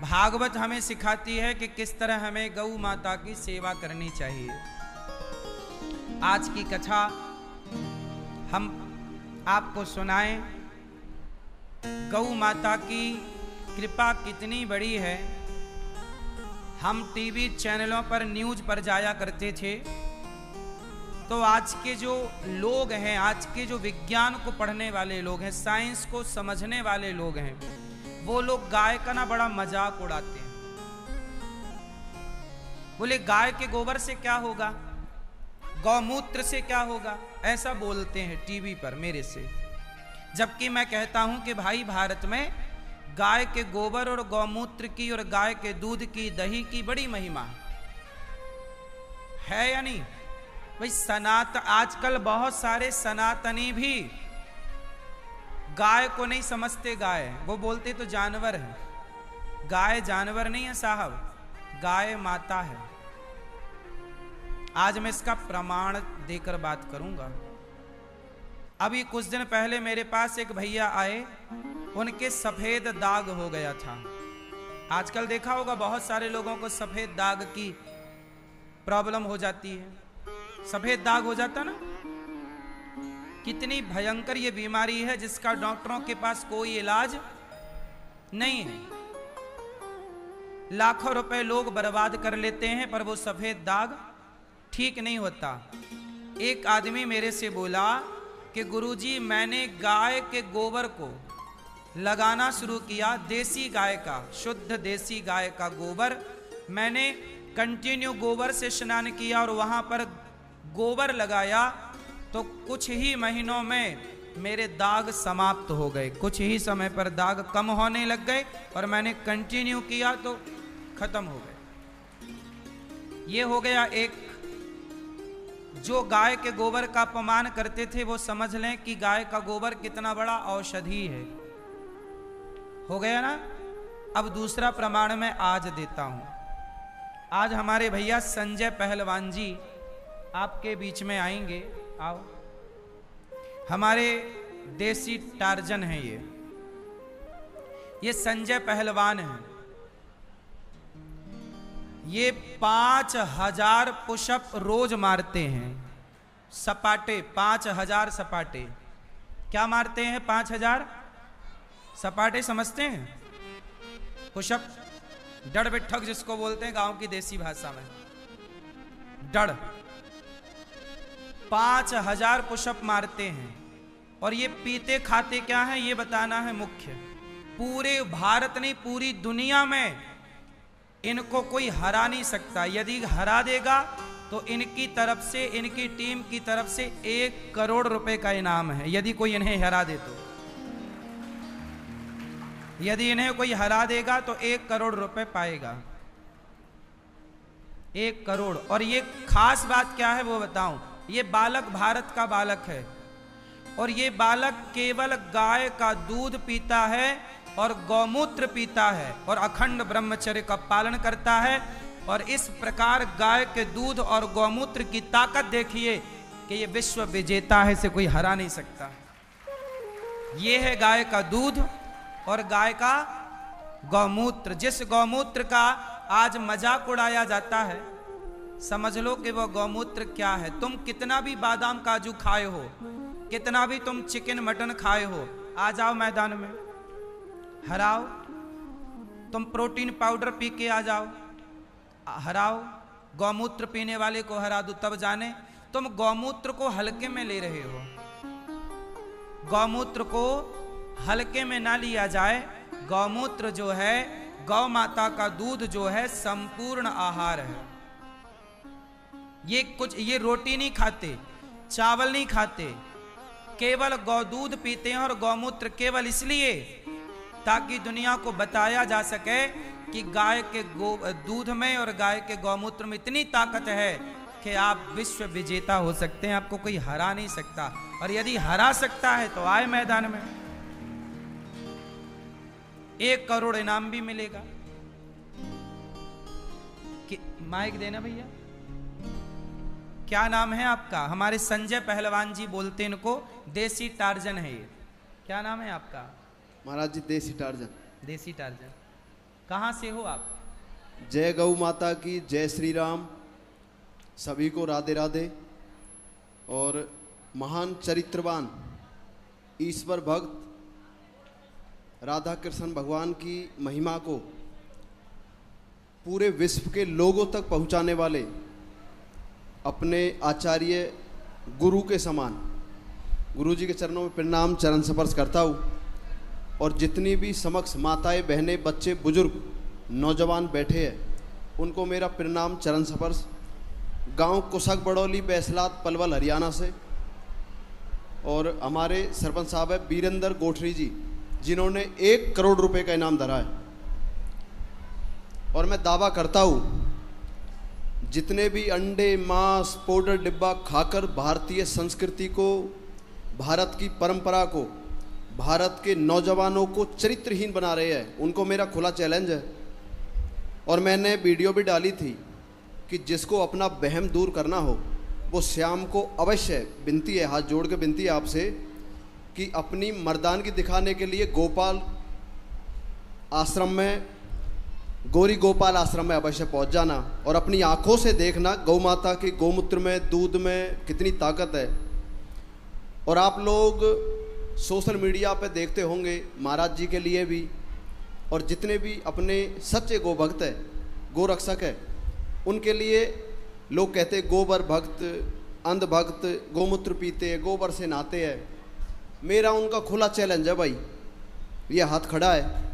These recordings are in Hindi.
भागवत हमें सिखाती है कि किस तरह हमें गौ माता की सेवा करनी चाहिए। आज की कथा हम आपको सुनाएं। गौ माता की कृपा कितनी बड़ी है। हम टीवी चैनलों पर न्यूज़ पर जाया करते थे, तो आज के जो लोग हैं, आज के जो विज्ञान को पढ़ने वाले लोग हैं, साइंस को समझने वाले लोग हैं, वो लोग गाय का ना बड़ा मजाक उड़ाते हैं। बोले गाय के गोबर से क्या होगा, गौमूत्र से क्या होगा, ऐसा बोलते हैं टीवी पर मेरे से। जबकि मैं कहता हूं कि भाई, भारत में गाय के गोबर और गौमूत्र की और गाय के दूध की, दही की बड़ी महिमा है या नहीं भाई। आजकल बहुत सारे सनातनी भी गाय को नहीं समझते। गाय वो बोलते तो जानवर है। गाय जानवर नहीं है साहब, गाय माता है। आज मैं इसका प्रमाण देकर बात करूंगा। अभी कुछ दिन पहले मेरे पास एक भैया आए, उनके सफेद दाग हो गया था। आजकल देखा होगा बहुत सारे लोगों को सफेद दाग की प्रॉब्लम हो जाती है। सफेद दाग हो जाता ना, कितनी भयंकर ये बीमारी है जिसका डॉक्टरों के पास कोई इलाज नहीं है। लाखों रुपए लोग बर्बाद कर लेते हैं, पर वो सफेद दाग ठीक नहीं होता। एक आदमी मेरे से बोला कि गुरुजी, मैंने गाय के गोबर को लगाना शुरू किया, देसी गाय का, शुद्ध देसी गाय का गोबर। मैंने कंटिन्यू गोबर से स्नान किया और वहां पर गोबर लगाया, तो कुछ ही महीनों में मेरे दाग समाप्त हो गए। कुछ ही समय पर दाग कम होने लग गए और मैंने कंटिन्यू किया तो खत्म हो गए। ये हो गया एक। जो गाय के गोबर का अपमान करते थे वो समझ लें कि गाय का गोबर कितना बड़ा औषधि है। हो गया ना। अब दूसरा प्रमाण मैं आज देता हूं। आज हमारे भैया संजय पहलवान जी आपके बीच में आएंगे। आओ। हमारे देसी टार्जन हैं ये संजय पहलवान हैं। ये 5000 पुशअप रोज मारते हैं। सपाटे 5000 सपाटे। क्या मारते हैं? 5000 सपाटे। समझते हैं? पुशअप, डड़ बिठक जिसको बोलते हैं गांव की देसी भाषा में, डड़। 5000 पुशअप मारते हैं। और ये पीते खाते क्या है ये बताना है मुख्य। पूरे भारत नहीं, पूरी दुनिया में इनको कोई हरा नहीं सकता। यदि हरा देगा तो इनकी तरफ से, इनकी टीम की तरफ से 1 करोड़ रुपए का इनाम है। यदि कोई इन्हें हरा दे तो, यदि इन्हें कोई हरा देगा तो 1 करोड़ रुपए पाएगा। 1 करोड़। और ये खास बात क्या है वो बताऊं। ये बालक भारत का बालक है और ये बालक केवल गाय का दूध पीता है और गौमूत्र पीता है और अखंड ब्रह्मचर्य का पालन करता है। और इस प्रकार गाय के दूध और गौमूत्र की ताकत देखिए कि ये विश्व विजेता है, इसे कोई हरा नहीं सकता। ये है गाय का दूध और गाय का गौमूत्र। जिस गौमूत्र का आज मजाक उड़ाया जाता है, समझ लो कि वो गौमूत्र क्या है। तुम कितना भी बादाम काजू खाए हो, कितना भी तुम चिकन मटन खाए हो, आ जाओ मैदान में, हराओ। तुम प्रोटीन पाउडर पी के आ जाओ, हराओ। गौमूत्र पीने वाले को हरा दो, तब जाने तुम गौमूत्र को हल्के में ले रहे हो। गौमूत्र को हल्के में ना लिया जाए। गौमूत्र जो है, गौ माता का दूध जो है, संपूर्ण आहार है। ये रोटी नहीं खाते, चावल नहीं खाते, केवल गौ दूध पीते हैं। और गौमूत्र केवल इसलिए ताकि दुनिया को बताया जा सके कि गाय के दूध में और गाय के गौमूत्र में इतनी ताकत है कि आप विश्व विजेता हो सकते हैं, आपको कोई हरा नहीं सकता। और यदि हरा सकता है तो आए मैदान में, 1 करोड़ इनाम भी मिलेगा। माइक देना भैया। क्या नाम है आपका? हमारे संजय पहलवान जी बोलते हैं इनको, देसी टार्जन है ये। क्या नाम है आपका? महाराज जी देसी टार्जन। देसी टार्जन। कहाँ से हो आप? जय गौ माता की, जय श्री राम। सभी को राधे राधे। और महान चरित्रवान ईश्वर भक्त राधा कृष्ण भगवान की महिमा को पूरे विश्व के लोगों तक पहुंचाने वाले अपने आचार्य गुरु के समान गुरु जी के चरणों में प्रणाम चरण स्पर्श करता हूँ। और जितनी भी समक्ष माताएं, बहनें, बच्चे, बुजुर्ग, नौजवान बैठे हैं, उनको मेरा प्रणाम चरण स्पर्श। गांव कुशक बड़ौली, बैसलात, पलवल, हरियाणा से। और हमारे सरपंच साहब है वीरेंद्र गोठरी जी, जिन्होंने 1 करोड़ रुपए का इनाम धरा है। और मैं दावा करता हूँ, जितने भी अंडे, मांस, पाउडर डिब्बा खाकर भारतीय संस्कृति को, भारत की परंपरा को, भारत के नौजवानों को चरित्रहीन बना रहे हैं, उनको मेरा खुला चैलेंज है। और मैंने वीडियो भी डाली थी कि जिसको अपना वहम दूर करना हो वो श्याम को अवश्य, विनती है, हाथ जोड़ के विनती है आपसे कि अपनी मर्दानगी दिखाने के लिए गोपाल आश्रम में, गौरी गोपाल आश्रम में अवश्य पहुंच जाना और अपनी आंखों से देखना गौ माता के गौमूत्र में, दूध में कितनी ताकत है। और आप लोग सोशल मीडिया पे देखते होंगे महाराज जी के लिए भी, और जितने भी अपने सच्चे गो भक्त है, गो रक्षक है, उनके लिए लोग कहते गोबर भक्त, अंध भक्त, गोमूत्र पीते हैं, गोबर से नहाते हैं। मेरा उनका खुला चैलेंज है भाई, ये हाथ खड़ा है,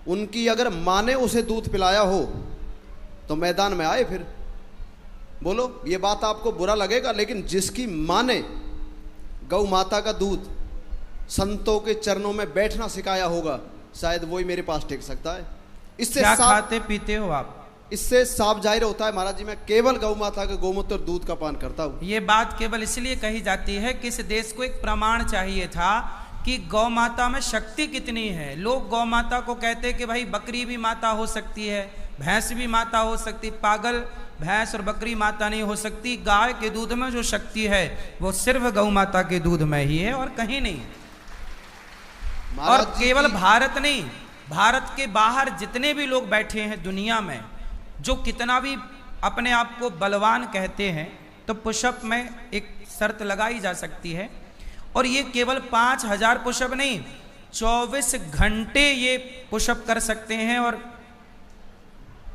उनकी अगर माँ ने उसे दूध पिलाया हो तो मैदान में आए फिर। बोलो, ये बात आपको बुरा लगेगा, लेकिन जिसकी माँ ने गौ माता का दूध संतों के चरणों में बैठना सिखाया होगा, शायद वही मेरे पास टिक सकता है। इससे क्या खाते पीते हो आप? इससे साफ जाहिर होता है महाराज जी, मैं केवल गौ माता के गोमूत्र दूध का पान करता हूँ। ये बात केवल इसलिए कही जाती है कि इस देश को एक प्रमाण चाहिए था कि गौ माता में शक्ति कितनी है। लोग गौ माता को कहते कि भाई बकरी भी माता हो सकती है, भैंस भी माता हो सकती। पागल, भैंस और बकरी माता नहीं हो सकती। गाय के दूध में जो शक्ति है वो सिर्फ गौ माता के दूध में ही है और कहीं नहीं। और केवल भारत नहीं, भारत के बाहर जितने भी लोग बैठे हैं दुनिया में, जो कितना भी अपने आप को बलवान कहते हैं, तो पुशअप में एक शर्त लगाई जा सकती है। और ये केवल 5000 पुशअप नहीं, 24 घंटे ये पुशअप कर सकते हैं और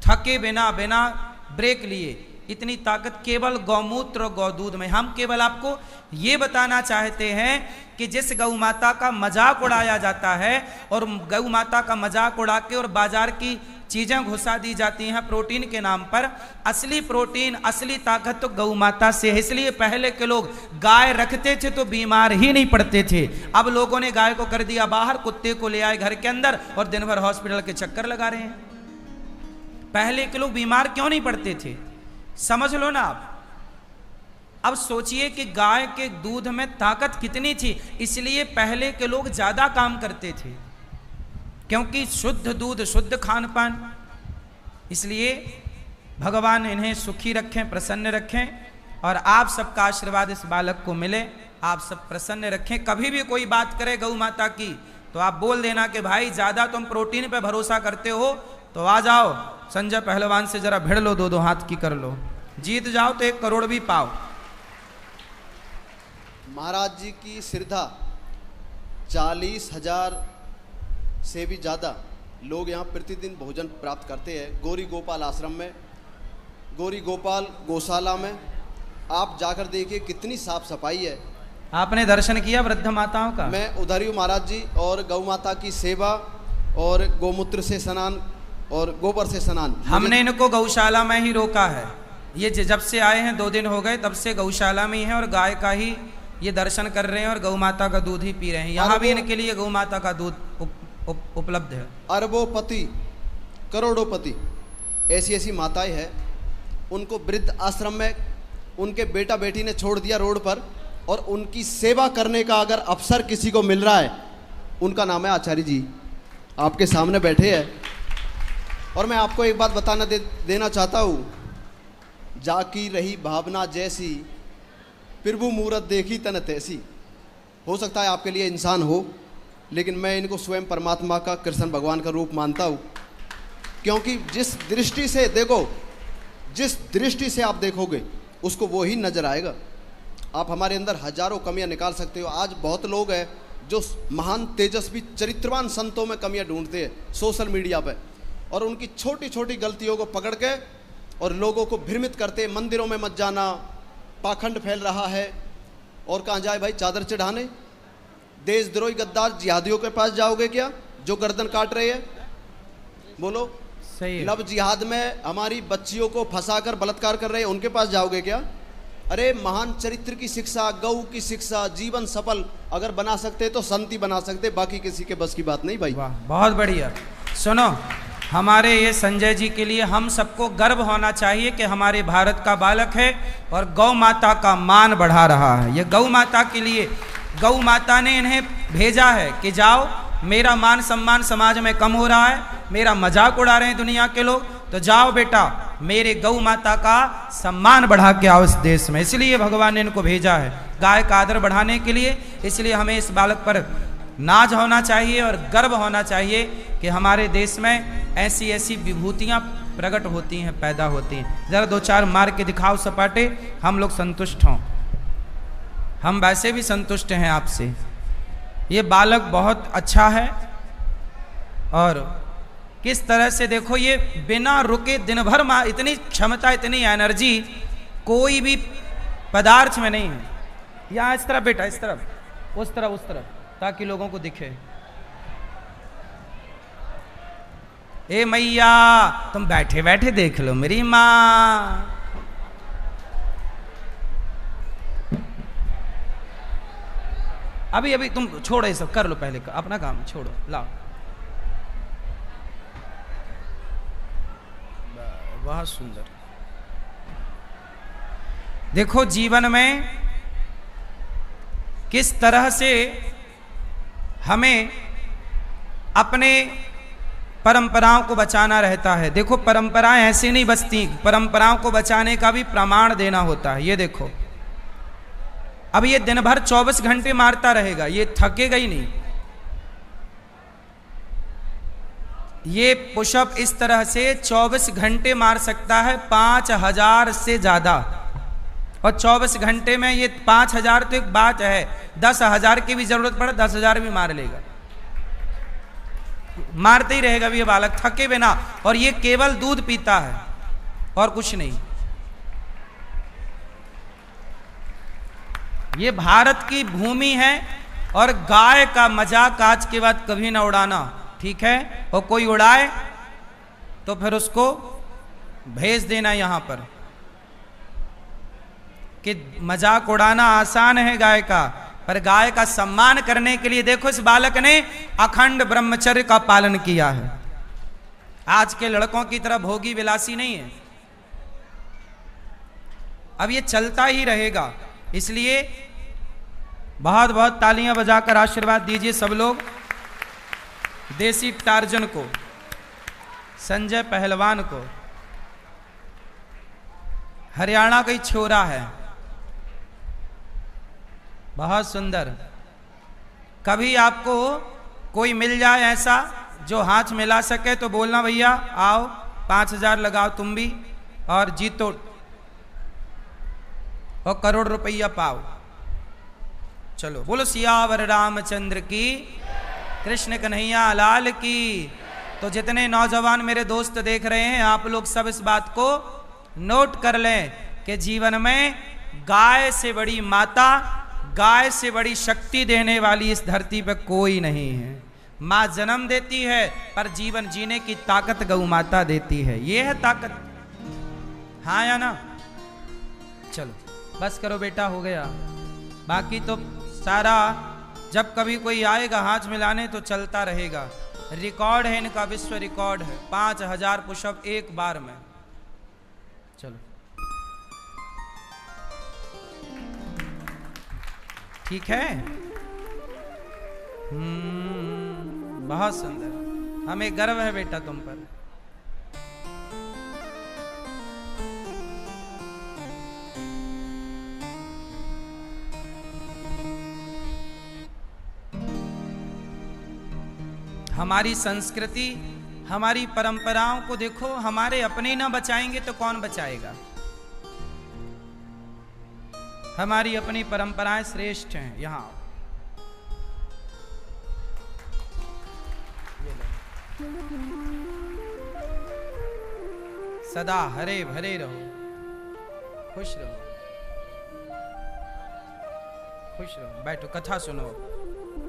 थके बिना, बिना ब्रेक लिए। इतनी ताकत केवल गौमूत्र और गौदूध में। हम केवल आपको ये बताना चाहते हैं कि जिस गौ माता का मजाक उड़ाया जाता है और गौ माता का मजाक उड़ा के और बाजार की चीजें घुसा दी जाती हैं प्रोटीन के नाम पर, असली प्रोटीन, असली ताकत तो गौ माता से है। इसलिए पहले के लोग गाय रखते थे तो बीमार ही नहीं पड़ते थे। अब लोगों ने गाय को कर दिया बाहर, कुत्ते को ले आए घर के अंदर और दिन भर हॉस्पिटल के चक्कर लगा रहे हैं। पहले के लोग बीमार क्यों नहीं पड़ते थे, समझ लो ना आप। अब सोचिए कि गाय के दूध में ताकत कितनी थी। इसलिए पहले के लोग ज्यादा काम करते थे, क्योंकि शुद्ध दूध, शुद्ध खान पान। इसलिए भगवान इन्हें सुखी रखें, प्रसन्न रखें और आप सबका आशीर्वाद इस बालक को मिले। आप सब प्रसन्न रखें। कभी भी कोई बात करे गौ माता की तो आप बोल देना कि भाई ज्यादा तुम प्रोटीन पे भरोसा करते हो तो आ जाओ संजय पहलवान से जरा भिड़ लो, 2-2 हाथ की कर लो, जीत जाओ तो 1 करोड़ भी पाओ। महाराज जी की श्रद्धा 40,000 से भी ज़्यादा लोग यहाँ प्रतिदिन भोजन प्राप्त करते हैं। गौरी गोपाल आश्रम में, गौरी गोपाल गौशाला में आप जाकर देखिए कितनी साफ सफाई है। आपने दर्शन किया वृद्ध माताओं का? मैं उधर ही हूँ महाराज जी। और गौ माता की सेवा और गौमूत्र से स्नान और गोबर से स्नान, हमने इनको गौशाला में ही रोका है। ये जब से आए हैं 2 दिन हो गए, तब से गौशाला में ही है और गाय का ही ये दर्शन कर रहे हैं और गौ माता का दूध ही पी रहे हैं। यहाँ भी इनके लिए गौ माता का दूध उपलब्ध है। अरबोपति, करोड़ोपति ऐसी ऐसी माताएं हैं, उनको वृद्ध आश्रम में उनके बेटा बेटी ने छोड़ दिया रोड पर, और उनकी सेवा करने का अगर अवसर किसी को मिल रहा है, उनका नाम है आचार्य जी, आपके सामने बैठे हैं। और मैं आपको एक बात बताना देना चाहता हूँ, जाकी रही भावना जैसी, प्रभु मूरत देखी तन तैसी। हो सकता है आपके लिए इंसान हो, लेकिन मैं इनको स्वयं परमात्मा का, कृष्ण भगवान का रूप मानता हूँ। क्योंकि जिस दृष्टि से देखो, जिस दृष्टि से आप देखोगे उसको वो ही नजर आएगा। आप हमारे अंदर हजारों कमियां निकाल सकते हो। आज बहुत लोग हैं जो महान तेजस्वी चरित्रवान संतों में कमियां ढूंढते हैं सोशल मीडिया पे, और उनकी छोटी छोटी गलतियों को पकड़ के और लोगों को भ्रमित करते हैं। मंदिरों में मत जाना, पाखंड फैल रहा है। और कहाँ जाए भाई, चादर चढ़ाने? देशद्रोही गद्दार जिहादियों के पास जाओगे क्या, जो गर्दन काट रहे हैं? बोलो, सही है। लव जिहाद में हमारी बच्चियों को फंसाकर बलात्कार कर रहे हैं, उनके पास जाओगे क्या? अरे महान चरित्र की शिक्षा, गौ की शिक्षा, जीवन सफल अगर बना सकते तो संत ही बना सकते, बाकी किसी के बस की बात नहीं भाई। वाह, बहुत बढ़िया। सुनो, हमारे ये संजय जी के लिए हम सबको गर्व होना चाहिए कि हमारे भारत का बालक है और गौ माता का मान बढ़ा रहा है। ये गौ माता के लिए, गौ माता ने इन्हें भेजा है कि जाओ, मेरा मान सम्मान समाज में कम हो रहा है, मेरा मजाक उड़ा रहे हैं दुनिया के लोग, तो जाओ बेटा मेरे गौ माता का सम्मान बढ़ा के आओ इस देश में। इसलिए भगवान ने इनको भेजा है, गाय का आदर बढ़ाने के लिए। इसलिए हमें इस बालक पर नाज होना चाहिए और गर्व होना चाहिए कि हमारे देश में ऐसी ऐसी विभूतियाँ प्रकट होती हैं, पैदा होती हैं। ज़रा दो चार मार के दिखाओ सपाटे, हम लोग संतुष्ट हों। हम वैसे भी संतुष्ट हैं आपसे। ये बालक बहुत अच्छा है और किस तरह से देखो, ये बिना रुके दिन भर इतनी क्षमता, इतनी एनर्जी कोई भी पदार्थ में नहीं है। यहाँ इस तरफ बेटा, इस तरफ, उस तरफ, उस तरफ, ताकि लोगों को दिखे। ए मैया, तुम बैठे बैठे देख लो मेरी माँ। अभी अभी तुम छोड़ो ये सब, कर लो पहले अपना काम, छोड़ो, लाओ। बहुत सुंदर। देखो जीवन में किस तरह से हमें अपने परंपराओं को बचाना रहता है। देखो परंपराएं ऐसे नहीं बचती, परंपराओं को बचाने का भी प्रमाण देना होता है। ये देखो, अब ये दिन भर 24 घंटे मारता रहेगा, ये थकेगा ही नहीं। ये पुशअप इस तरह से 24 घंटे मार सकता है, 5000 से ज्यादा। और 24 घंटे में ये 5000 तो एक बात है, 10,000 की भी जरूरत पड़े 10,000 भी मार लेगा, मारते ही रहेगा भी ये बालक, थके बिना। और ये केवल दूध पीता है और कुछ नहीं। ये भारत की भूमि है और गाय का मजाक आज के बाद कभी ना उड़ाना, ठीक है? और कोई उड़ाए तो फिर उसको भेज देना यहां पर, कि मजाक उड़ाना आसान है गाय का, पर गाय का सम्मान करने के लिए देखो इस बालक ने अखंड ब्रह्मचर्य का पालन किया है। आज के लड़कों की तरह भोगी विलासी नहीं है। अब ये चलता ही रहेगा, इसलिए बहुत बहुत तालियां बजाकर आशीर्वाद दीजिए सब लोग देसी टार्जन को, संजय पहलवान को। हरियाणा का ही छोरा है, बहुत सुंदर। कभी आपको कोई मिल जाए ऐसा जो हाथ मिला सके तो बोलना भैया आओ 5000 लगाओ तुम भी और जीतो और करोड़ रुपया पाओ। चलो बोलो सियावर रामचंद्र की, कृष्ण कन्हैया लाल की। तो जितने नौजवान मेरे दोस्त देख रहे हैं, आप लोग सब इस बात को नोट कर लें कि जीवन में गाय से बड़ी माता, गाय से बड़ी शक्ति देने वाली इस धरती पर कोई नहीं है। माँ जन्म देती है पर जीवन जीने की ताकत गौ माता देती है। ये है ताकत, हाँ या ना? चलो बस करो बेटा, हो गया। बाकी तो सारा जब कभी कोई आएगा हाथ मिलाने तो चलता रहेगा। रिकॉर्ड है इनका, विश्व रिकॉर्ड है 5000 पुशअप एक बार में। चलो ठीक है, बहुत सुंदर, हमें गर्व है बेटा तुम पर। हमारी संस्कृति हमारी परंपराओं को देखो, हमारे अपने ना बचाएंगे तो कौन बचाएगा। हमारी अपनी परंपराएं श्रेष्ठ हैं। यहाँ सदा हरे भरे रहो, खुश रहो, खुश रहो। बैठो, कथा सुनो।